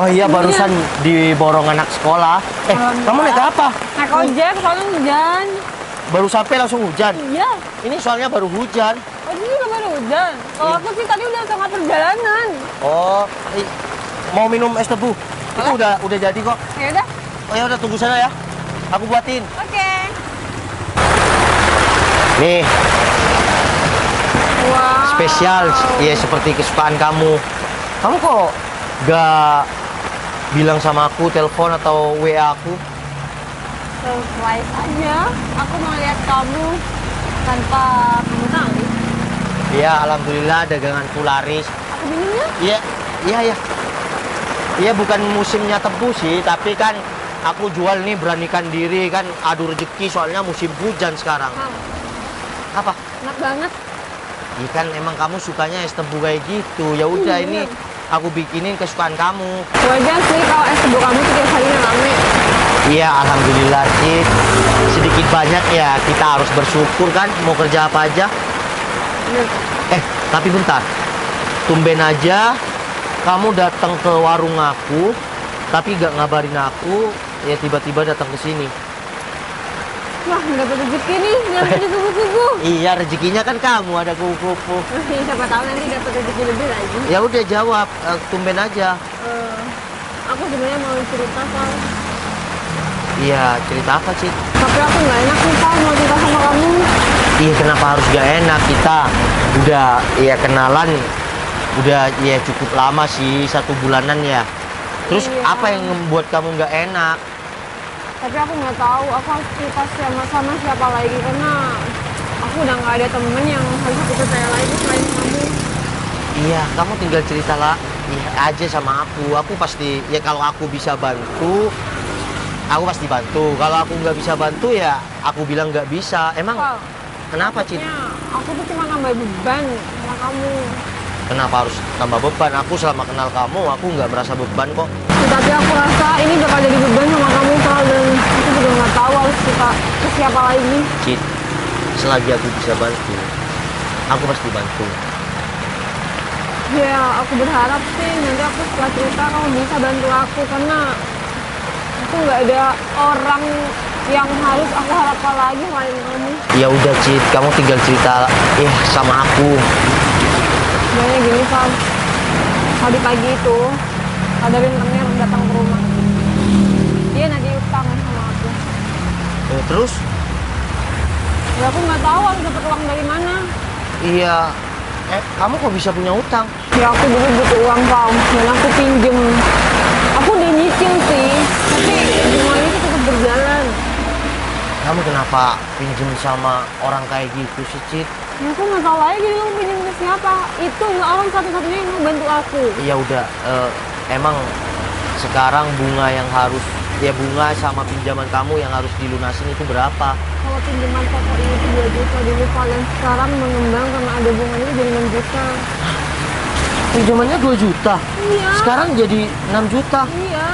Oh iya, barusan diborong anak sekolah. Kamu naik apa? Naik ojek, soalnya hujan. Baru sampai langsung hujan? Iya. Ini soalnya baru hujan. Oh, ini udah baru hujan? Kalau aku sih tadi udah tengah perjalanan. Oh, mau minum es tebu? Itu udah jadi kok. Ya udah. Oh ya udah, tunggu sana ya. Aku buatin. Oke. Nih, Wow. spesial. Iya, seperti kesukaan kamu. Kamu kok gak bilang sama aku, telepon atau WA aku? Surprise aja. Aku mau lihat kamu tanpa kamu tahu. Iya, alhamdulillah daganganku laris. Aku bingung ya? Iya, iya, iya. Iya, bukan musimnya tebu sih, tapi kan aku jual nih, beranikan diri kan, adu rezeki soalnya musim hujan sekarang. Apa? Enak banget. Iya kan emang kamu sukanya es tebu kayak gitu. Ya udah, ini aku bikinin kesukaan kamu. Wajar sih kalau es tebu kamu tiap harinya rame. Iya, alhamdulillah Cid. Sedikit banyak ya kita harus bersyukur kan, mau kerja apa aja. Bener. Tapi bentar. Tumben aja kamu datang ke warung aku, tapi gak ngabarin aku, ya tiba-tiba datang ke sini. Wah, dapat rezeki nih, dapat rezeki kuku. Iya, rezekinya kan kamu, ada kupu-kupu. Siapa tahu nanti dapat rezeki lebih lagi. Ya udah jawab, tumben aja. Aku sebenarnya mau cerita, Pak. Iya, cerita apa Cid? Tapi aku nggak enak nih, Pak, mau cerita sama kamu. Iya, kenapa harus gak enak? Kita udah ya kenalan, udah ya cukup lama sih, 1 bulanan ya. Terus Iya. apa yang membuat kamu gak enak? Tapi aku nggak tahu, aku harus cerita sama siapa lagi karena aku udah nggak ada temen yang harus aku percaya lagi selain kamu. Iya, kamu tinggal cerita lah aja sama aku. Aku pasti, ya kalau aku bisa bantu, aku pasti bantu. Kalau aku nggak bisa bantu ya aku bilang nggak bisa. Emang Pak, kenapa Cid? takutnya aku tuh cuma nambah beban sama kamu. Kenapa harus tambah beban? Aku selama kenal kamu, aku nggak merasa beban kok. Tapi aku rasa ini bakal jadi beban sama kamu, Pak, dan aku juga nggak tahu harus cerita ke siapa lagi. Cid, selagi aku bisa bantu, aku pasti bantu. Ya, aku berharap sih nanti aku setelah cerita kamu bisa bantu aku karena aku nggak ada orang yang harus aku harapkan lagi selain kamu. Ya udah Cid, kamu tinggal cerita sama aku. Sebenarnya gini, Pak. Tadi pagi itu ada rentenir datang ke rumah. Dia nagih utang sama aku. Terus? Ya aku nggak tahu harus dapat uang dari mana. Iya. Kamu kok bisa punya utang? Ya aku dulu butuh uang, Pak, dan aku pinjem. Aku udah nyicil sih, tapi semuanya itu tetap berjalan. Kamu kenapa pinjem sama orang kayak gitu sih, Cid? Ya aku nggak tahu lagi dulu pinjem ke siapa. Itu orang satu-satunya yang mau bantu aku. Ya udah, emang sekarang bunga yang harus, ya bunga sama pinjaman kamu yang harus dilunasin itu berapa? Kalau pinjaman pokok ini itu 2 juta dulu, Pak, dan sekarang mengembang karena ada bunganya itu jadi 6 juta. Pinjamannya 2 juta? Iya. Sekarang jadi 6 juta? Iya.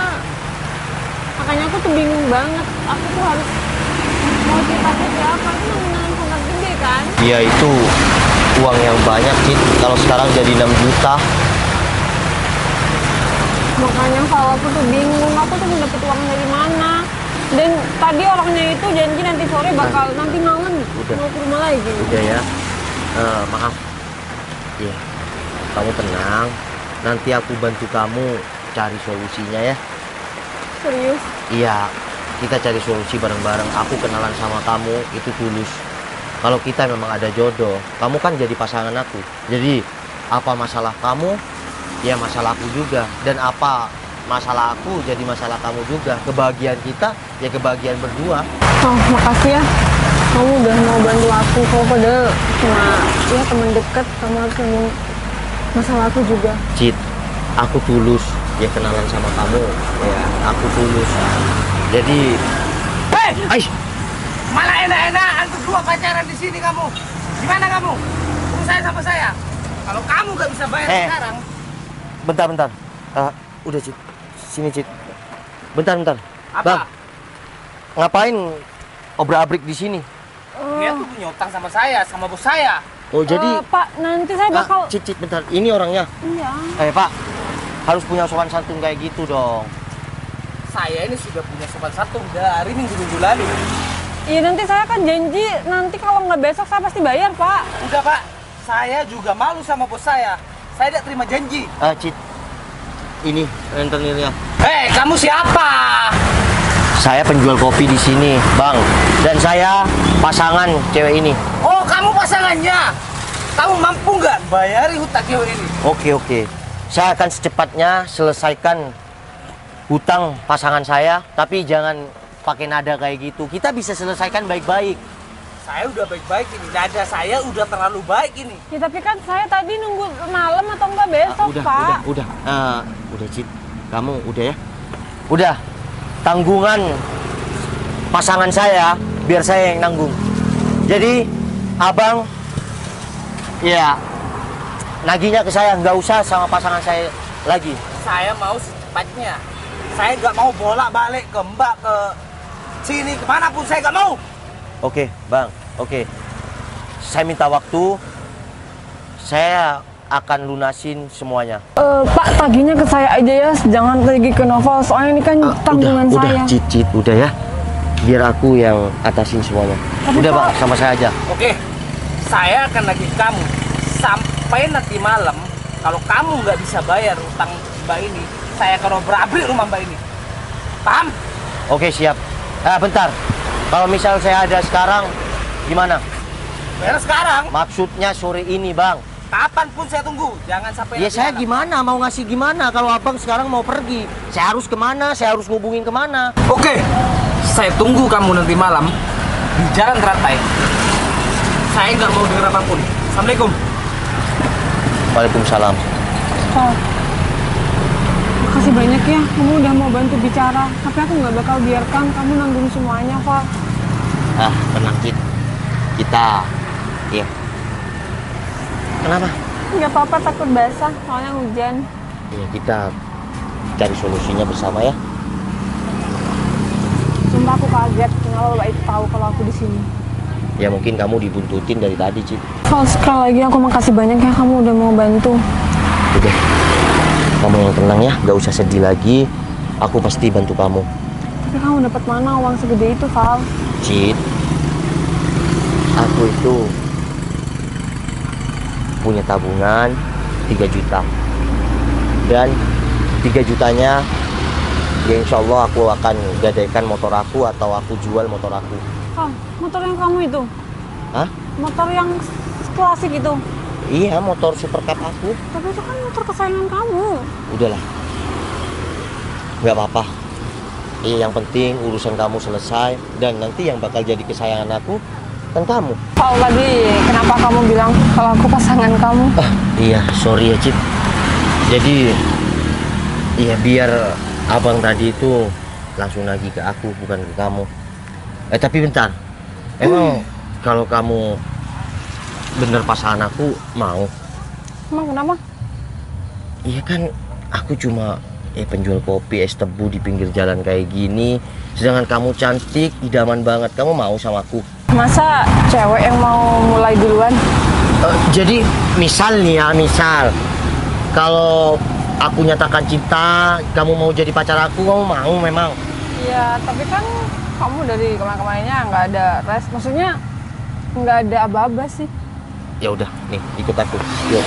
Makanya aku tuh bingung banget. Aku tuh harus mau cerita ke siapa? Itu nominal sangat gede kan? Iya, itu uang yang banyak, Cid. Kalau sekarang jadi 6 juta. Makanya kalau aku tuh bingung, aku tuh mau dapet uang dari mana? Dan tadi orangnya itu janji nanti sore bakal nanti malam mau ke rumah lagi. Udah ya, maaf. Iya, kamu tenang. Nanti aku bantu kamu cari solusinya ya. Serius? Iya, kita cari solusi bareng-bareng. Aku kenalan sama kamu itu tulus. Kalau kita memang ada jodoh, kamu kan jadi pasangan aku. Jadi apa masalah kamu, ya masalah aku juga. Dan apa masalah aku jadi masalah kamu juga. Kebahagiaan kita ya kebahagiaan berdua. Oh, makasih ya. Kamu udah mau bantu aku. Kau padahal cuma ya teman dekat, kamu harus ngomong masalah aku juga. Cid, aku tulus ya kenalan sama kamu. Ya, aku tulus. Jadi, Hei, malah enak-enak antum 2 pacaran di sini kamu. Gimana kamu? Urus saya sama saya. Kalau kamu gak bisa bayar sekarang, bentar. Udah Cid, sini Cid. Bentar. apa? Bang, ngapain obrak-abrik di sini? Dia tuh punya utang sama saya, sama bos saya. Oh jadi, Pak, nanti saya bakal... Cid, bentar. Ini orangnya. Iya. Pak, harus punya sopan santun kayak gitu dong. Saya ini sudah punya sopan santun dari minggu-minggu lalu. Iya nanti saya kan janji nanti kalau nggak besok saya pasti bayar Pak. Udah Pak, saya juga malu sama bos saya. Saya tidak terima janji. Cid, ini rentenirnya. Hei, kamu siapa? Saya penjual kopi di sini, Bang. Dan saya pasangan cewek ini. Oh, kamu pasangannya. Kamu mampu nggak bayari hutang cewek ini? Oke. Saya akan secepatnya selesaikan hutang pasangan saya, tapi jangan pakai nada kayak gitu. Kita bisa selesaikan baik-baik. Saya udah baik-baik ini. Nada saya udah terlalu baik ini. Ya tapi kan saya tadi nunggu malam atau enggak besok Pak. Udah Cid. Kamu udah ya? Udah. Tanggungan pasangan saya biar saya yang nanggung. Jadi abang ya nagihnya ke saya, nggak usah sama pasangan saya lagi. Saya mau secepatnya. Saya nggak mau bolak-balik ke Mbak, ke sini, kemanapun saya nggak mau. Oke, Bang. Oke. Saya minta waktu. Saya akan lunasin semuanya. Pak tagihnya ke saya aja ya, jangan pergi ke Novel soalnya ini kan tanggungan saya. Udah, Cid, udah ya. Biar aku yang atasin semuanya. Tapi udah, Pak, Bang, sama saya aja. Oke, saya akan nagih kamu sampai nanti malam. Kalau kamu nggak bisa bayar utang Mbak ini, saya akan obrak-abrik rumah Mbak ini. Paham? Oke, siap. Bentar. Kalau misal saya ada sekarang, gimana? Bayar sekarang. Maksudnya sore ini, Bang. Kapanpun saya tunggu. Jangan sampai Ya nanti saya malam. gimana? Mau ngasih gimana? Kalau abang sekarang mau pergi, saya harus kemana? Saya harus ngubungin kemana? Oke, saya tunggu kamu nanti malam di Jalan Teratai. Saya nggak mau dengar apapun. Assalamualaikum. Waalaikumsalam. Pak, makasih banyak ya, kamu udah mau bantu bicara. Tapi aku nggak bakal biarkan kamu nanggung semuanya, Pak. Tenang, Cid. Kita, ya. Kenapa? Nggak apa-apa, takut basah, soalnya hujan. Ya, kita cari solusinya bersama ya. Sumpah aku kaget, kenapa Bapak itu tahu kalau aku di sini. Ya mungkin kamu dibuntutin dari tadi, Cid. Kalau sekali lagi aku makasih banyak ya, kamu udah mau bantu. Udah, kamu yang tenang ya, gak usah sedih lagi. Aku pasti bantu kamu. Tapi kamu dapat mana uang segede itu, Val? Cid, aku itu punya tabungan 3 juta. Dan 3 jutanya, ya insya Allah aku akan gadaikan motor aku atau aku jual motor aku. Val, motor yang kamu itu? Hah? Motor yang klasik itu? Iya, motor super cup aku. Tapi itu kan motor kesayangan kamu. Udahlah, nggak apa-apa. Yang penting urusan kamu selesai. Dan nanti yang bakal jadi kesayangan aku kan kamu. Val, tadi kenapa kamu bilang kalau aku pasangan kamu? Iya, sorry ya Cid. Jadi ya biar abang tadi itu langsung lagi ke aku, bukan ke kamu. Tapi bentar, emang kalau kamu bener pasangan aku mau? Emang kenapa? Iya kan, aku cuma penjual kopi es tebu di pinggir jalan kayak gini. Sedangkan kamu cantik, idaman banget. Kamu mau sama aku? Masa cewek yang mau mulai duluan? Jadi misal nih ya, misal kalau aku nyatakan cinta, kamu mau jadi pacar aku, kamu mau memang? Iya, tapi kan kamu dari kemarin-kemarinnya nggak ada rest. Maksudnya nggak ada aba-aba sih. Ya udah, nih ikut aku. Yuk,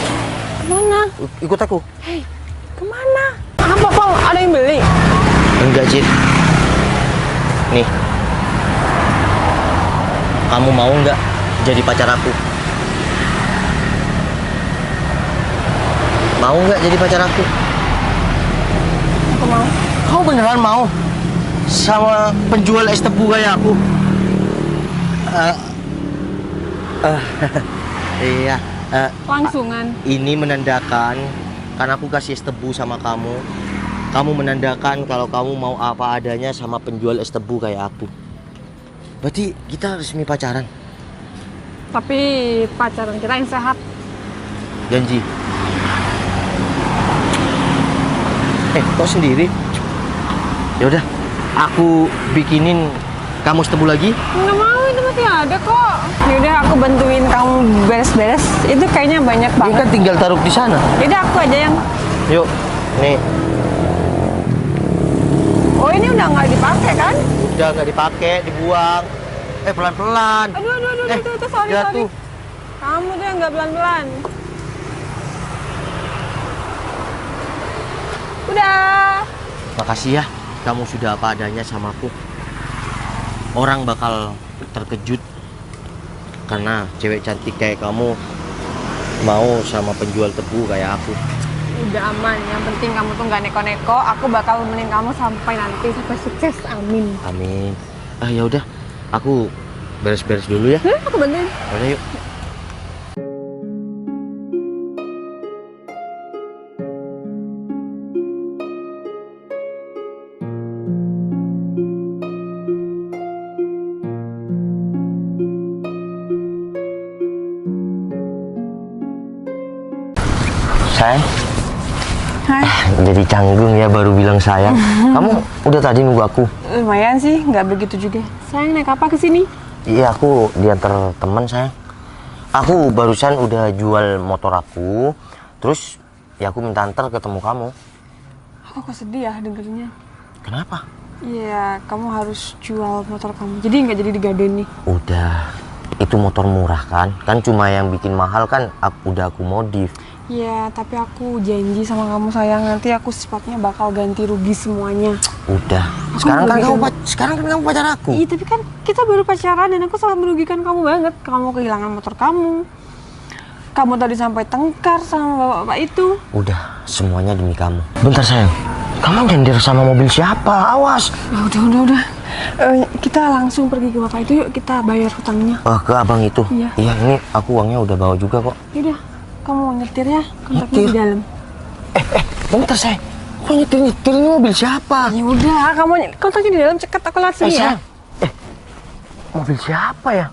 Kemana? ikut aku. Hei, kemana? Apa, Val? Ada yang beli? Enggak, Cid. Nih, kamu mau nggak jadi pacar aku? Mau nggak jadi pacar aku? Aku mau. Kau beneran mau sama penjual es tebu kayak aku? Iya. Langsungan. Ini menandakan karena aku kasih es tebu sama kamu. Kamu menandakan kalau kamu mau apa adanya sama penjual es tebu kayak aku. Berarti kita resmi pacaran. Tapi pacaran kita yang sehat. Janji. Kok sendiri? Ya udah, aku bikinin kamu es tebu lagi. Nggak mau, itu masih ada kok. Yaudah aku bantuin kamu beres-beres. Itu kayaknya banyak Ini banget. kan tinggal taruh di sana. Yaudah aku aja yang. Yuk. Nih, Oh ini udah nggak dipakai kan? udah nggak dipakai, dibuang. Pelan-pelan. Aduh, itu sorry. jatuh. Kamu tuh yang nggak pelan-pelan. Udah. Makasih ya, kamu sudah apa adanya sama aku. Orang bakal terkejut karena cewek cantik kayak kamu mau sama penjual tebu kayak aku. Udah aman, yang penting kamu tuh nggak neko-neko. Aku bakal nemenin kamu sampai nanti, sampai sukses, amin. Amin. Ya udah, aku beres-beres dulu ya. Aku bantuin. Udah yuk. Sayang, Hai. jadi canggung ya baru bilang sayang. Kamu udah tadi nunggu aku? Lumayan sih, nggak begitu juga. Sayang naik apa ke sini? Iya, aku diantar teman sayang. Aku barusan udah jual motor aku, terus ya aku minta antar ketemu kamu. Aku kok sedih ya dengernya. Kenapa? Iya, kamu harus jual motor kamu. Jadi nggak jadi digadeni. Udah, itu motor murah kan? Kan cuma yang bikin mahal kan udah aku modif. Iya, tapi aku janji sama kamu sayang, nanti aku secepatnya bakal ganti rugi semuanya. Udah. Sekarang kan kamu pacar aku. Iya, tapi kan kita baru pacaran dan aku sangat merugikan kamu banget. Kamu kehilangan motor kamu. Kamu tadi sampai tengkar sama bapak-bapak itu. Udah, semuanya demi kamu. Bentar sayang. Kamu nyender sama mobil siapa? Awas. Udah. Kita langsung pergi ke bapak itu, yuk kita bayar hutangnya. Ke abang itu. Iya. Iya, ini aku uangnya udah bawa juga kok. Yaudah, kamu nyetir ya, kontaknya Nyetir? di dalam. Bentar sayang. Kok nyetir ini mobil siapa? Ya udah, kamu kontaknya di dalam, cekat aku lihat sini ya. Sayang. Mobil siapa ya?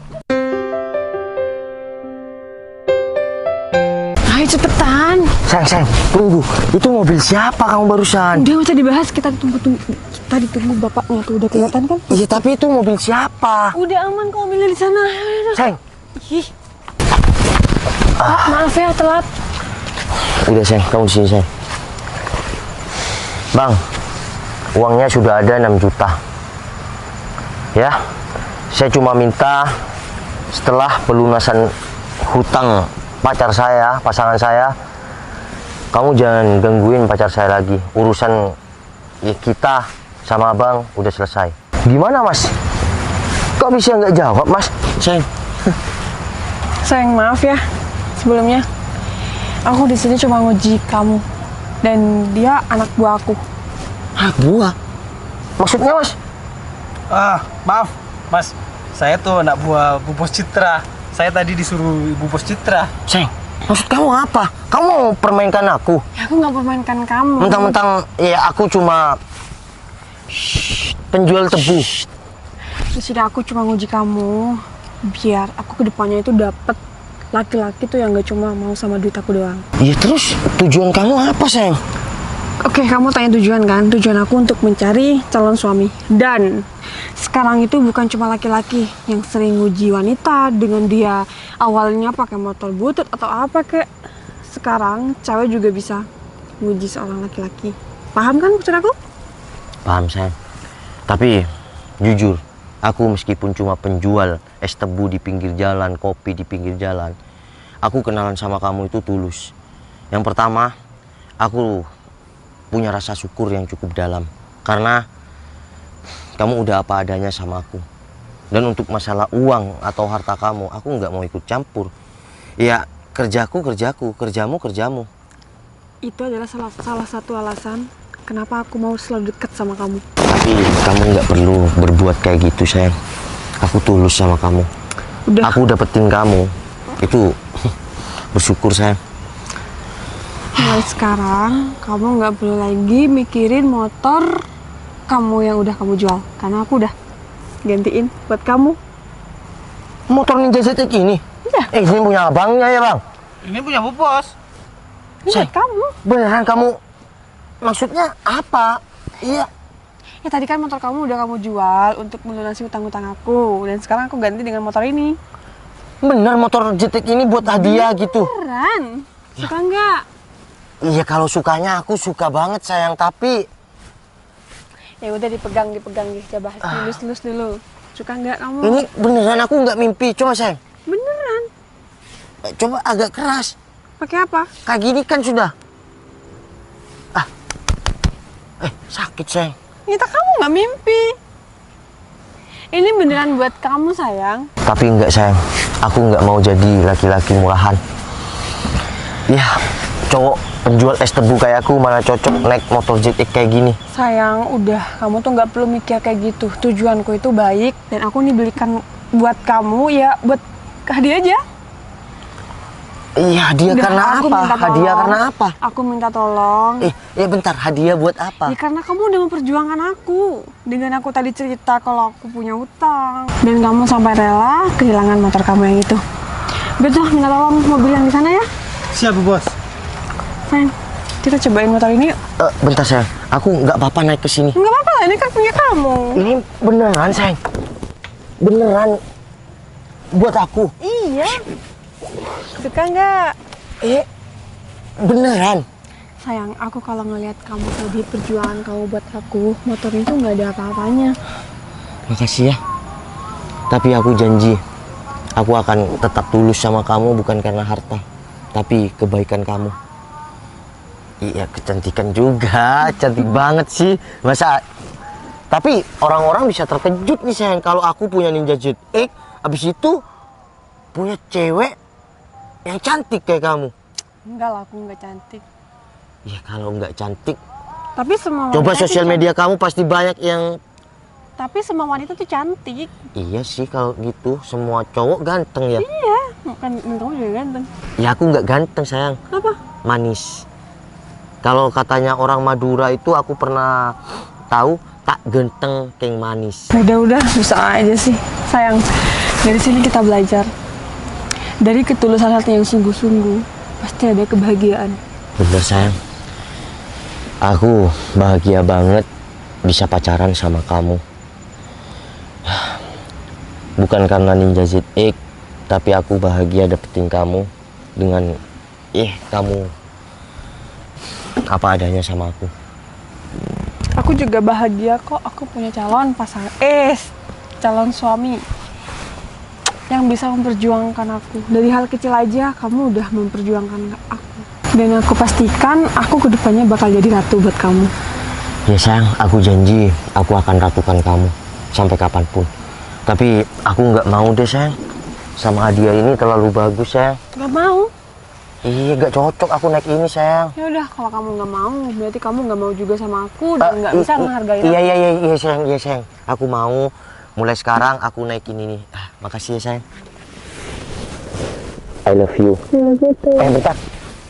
Ayo cepetan. Sayang, tunggu. Itu mobil siapa kamu barusan? Udah, usah dibahas, kita ditunggu bapaknya tuh, udah kelihatan kan? Iya, tapi itu mobil siapa? Udah aman kok mobilnya di sana. Ayo. Sayang. Ih. Maaf ya telat. Udah sayang, kamu di sini sayang. Bang, uangnya sudah ada 6 juta. Ya, saya cuma minta setelah pelunasan hutang pasangan saya, kamu jangan gangguin pacar saya lagi. Urusan ya, kita sama abang udah selesai. Gimana mas? Kok bisa nggak jawab mas? Sayang maaf ya sebelumnya. Aku di sini cuma nguji kamu dan dia anak buah aku. Anak buah? Maksudnya mas? Maaf, Mas. Saya tuh anak buah Bu Bos Citra. Saya tadi disuruh Ibu Bos Citra. Sayang, maksud kamu apa? Kamu mau permainkan aku? Ya, aku nggak permainkan kamu. Mentang-mentang ya aku cuma penjual tebu. Sudah, aku cuma nguji kamu biar aku kedepannya itu dapet laki-laki tuh yang gak cuma mau sama duit aku doang. Iya, terus tujuan kamu apa sayang? Oke, kamu tanya tujuan kan? Tujuan aku untuk mencari calon suami. Dan sekarang itu bukan cuma laki-laki yang sering nguji wanita dengan dia awalnya pakai motor butut atau apa kek. Sekarang cewek juga bisa nguji seorang laki-laki. Paham kan maksud aku? Paham sayang. Tapi jujur, aku meskipun cuma penjual es tebu di pinggir jalan, kopi di pinggir jalan, aku kenalan sama kamu itu tulus. Yang pertama, aku punya rasa syukur yang cukup dalam karena kamu udah apa adanya sama aku. Dan untuk masalah uang atau harta kamu, aku nggak mau ikut campur. Ya kerjaku, kerjamu, kerjamu. Itu adalah salah satu alasan kenapa aku mau selalu dekat sama kamu. Tapi kamu nggak perlu berbuat kayak gitu sayang. Aku tulus sama kamu. Udah. Aku dapetin kamu itu bersyukur sayang. Mulai sekarang kamu nggak perlu lagi mikirin motor kamu yang udah kamu jual, karena aku udah gantiin buat kamu. Motor Ninja ZX ini? Iya. Ini punya abangnya ya bang? Ini punya Bu Bos. Ini buat kamu. Beneran kamu? Maksudnya apa? Iya. Ya tadi kan motor kamu udah kamu jual untuk melunasi utang-utang aku, dan sekarang aku ganti dengan motor ini. Bener motor ZX ini buat hadiah gitu? Beneran? Suka nggak? Iya kalau sukanya aku suka banget sayang, tapi Ya udah dipegang coba dilus-lus dulu. Suka nggak kamu? ini beneran aku nggak mimpi. Coba sayang. Beneran. Coba agak keras. Pakai apa? Kayak gini kan sudah. Sakit sayang. Nyata kamu nggak mimpi. Ini beneran buat kamu sayang. Tapi enggak sayang, aku nggak mau jadi laki-laki murahan. Ya, cowok penjual es tebu kayak aku mana cocok naik motor ZX kayak gini. Sayang, udah kamu tuh nggak perlu mikir kayak gitu. Tujuanku itu baik dan aku nih belikan buat kamu ya buat hadiah aja. Iya, hadiah Udah, karena aku apa? minta Hadiah tolong. karena apa? Aku minta tolong. Ya bentar, hadiah buat apa? Ya karena kamu udah memperjuangkan aku. Dengan aku tadi cerita kalau aku punya utang. Dan kamu sampai rela kehilangan motor kamu yang itu. Betul, minta tolong mobil yang di sana ya. Siap, Bos. Sayang, kita cobain motor ini yuk. Bentar sayang, aku nggak apa-apa naik ke sini. Nggak apa-apa lah, ini kan punya kamu. Ini beneran sayang, beneran buat aku. Iya. Suka nggak? Beneran. Sayang, aku kalau ngelihat kamu tadi perjuangan kamu buat aku, motor itu nggak ada apa-apanya. Makasih ya. Tapi aku janji, aku akan tetap tulus sama kamu bukan karena harta, tapi kebaikan kamu. Iya, kecantikan juga, cantik banget sih. Masa? Tapi orang-orang bisa terkejut nih sayang kalau aku punya Ninja ZX, abis itu punya cewek yang cantik kayak kamu. Enggak lah, aku nggak cantik. Ya kalau nggak cantik, Tapi semua coba wanita sosial tuh media kamu pasti banyak yang. Tapi semua wanita tuh cantik. Iya sih kalau gitu, semua cowok ganteng ya. Iya, kan kamu juga ganteng. Ya aku nggak ganteng sayang, Apa? manis. Kalau katanya orang Madura itu aku pernah tahu tak ganteng keng manis. Udah, bisa aja sih. Sayang, dari sini kita belajar. Dari ketulusan hati yang sungguh-sungguh, pasti ada kebahagiaan. Bener sayang, aku bahagia banget bisa pacaran sama kamu. Bukan karena Ninja ZX, tapi aku bahagia dapetin kamu dengan kamu apa adanya sama aku. Aku juga bahagia kok, aku punya calon pasangan, calon suami yang bisa memperjuangkan aku. Dari hal kecil aja kamu udah memperjuangkan aku. Dan aku pastikan aku kedepannya bakal jadi ratu buat kamu. Ya sayang, aku janji aku akan ratukan kamu sampai kapanpun. Tapi aku nggak mau deh sayang, sama hadiah ini terlalu bagus sayang. Gak mau? Iya, gak cocok aku naik ini sayang. Ya udah, kalau kamu nggak mau, berarti kamu nggak mau juga sama aku dan nggak bisa menghargai aku. Iya sayang, aku mau. Mulai sekarang aku naik ini nih. Makasih ya sayang. I love you. Bentar,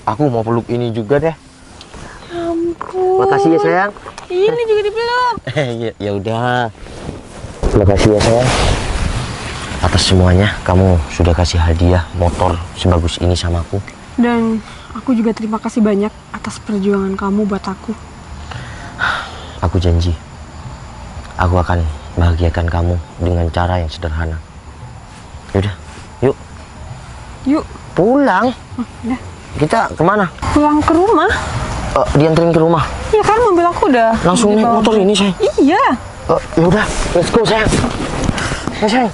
aku mau peluk ini juga deh. Ampun. Makasih ya sayang. Ini juga dipeluk. Ya udah. Makasih ya sayang. Atas semuanya, kamu sudah kasih hadiah motor sebagus ini sama aku. Dan aku juga terima kasih banyak atas perjuangan kamu buat aku. Aku janji, aku akan bahagiakan kamu dengan cara yang sederhana. Yaudah, yuk. Yuk. Pulang. Udah. Kita kemana? Pulang ke rumah. Dianterin ke rumah. Iya kan, mobil aku udah. Langsung naik motor ini sayang. Iya. Yaudah, let's go sayang. Ya sayang.